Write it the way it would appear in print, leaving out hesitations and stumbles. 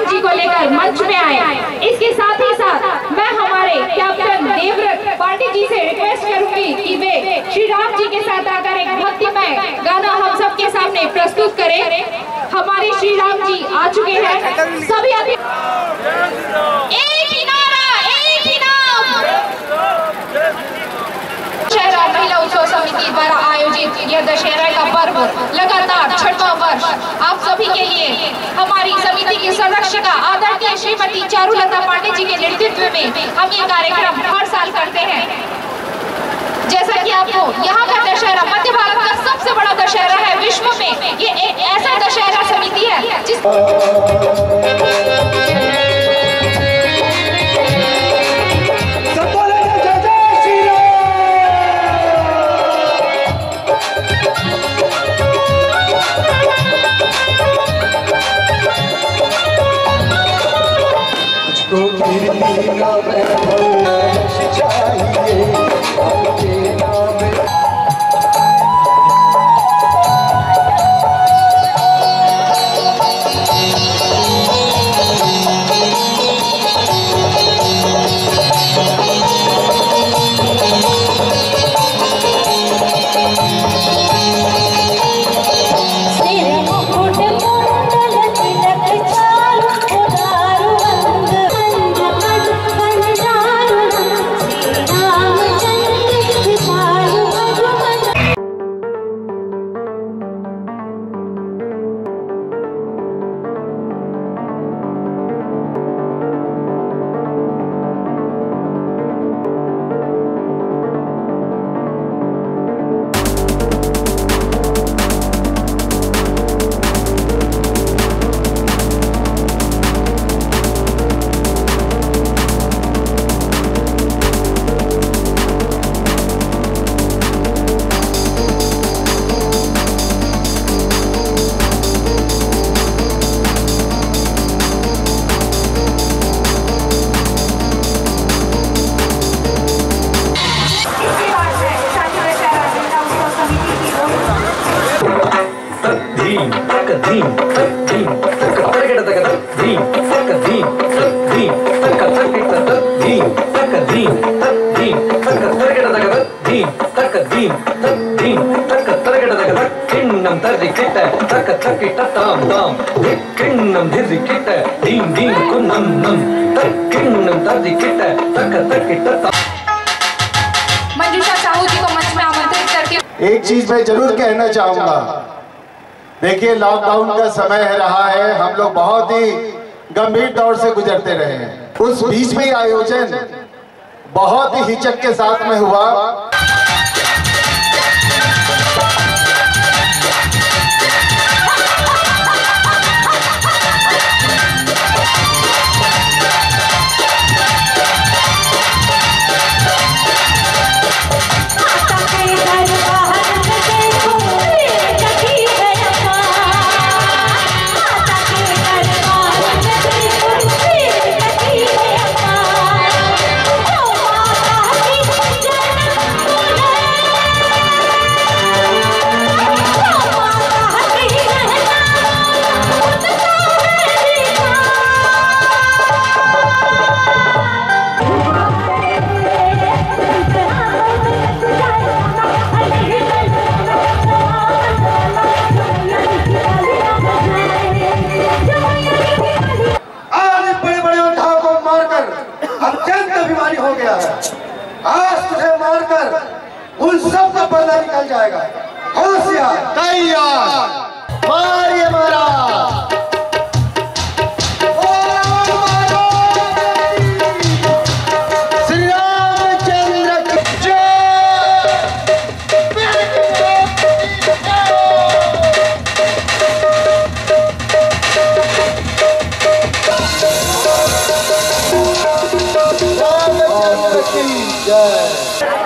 राम जी को लेकर मंच में आए। इसके साथ ही साथ मैं हमारे कैप्टन देवव्रत पाटिल जी से रिक्वेस्ट करूंगी कि वे श्री राम जी के साथ आकर एक भक्तिमय गाना हम सबके सामने प्रस्तुत करें। हमारे श्री राम जी आ चुके हैं। सभी अभी एक ही नारा, एक ही नाम। दशहरा महिला उत्सव समिति द्वारा आयोजित यह दशहरा का पर्व लगातार 6वां वर्ष आप सभी के लिए हमारी समिति की संरक्षिका आदरणीय श्रीमती चारुलता पांडे जी के नेतृत्व में हम ये कार्यक्रम हर साल करते हैं। जैसा कि आपको यहाँ का दशहरा मध्य भारत का सबसे बड़ा दशहरा है विश्व में। ये एक ऐसा दशहरा समिति है जिस मंजूषा साहू जी को मंच में आमंत्रित करके एक चीज मैं जरूर कहना चाहूंगा। देखिए, लॉकडाउन का समय रहा है, हम लोग बहुत ही गंभीर दौर से गुजरते रहे हैं। उस बीच में आयोजन बहुत ही हिचक के साथ में हुआ। आज तुझे मारकर उन सब का पर्दा निकल जाएगा। होशियार, तैयार, मारिए मारा। श्री रामचंद्र की जय। रामचंद्र की जय।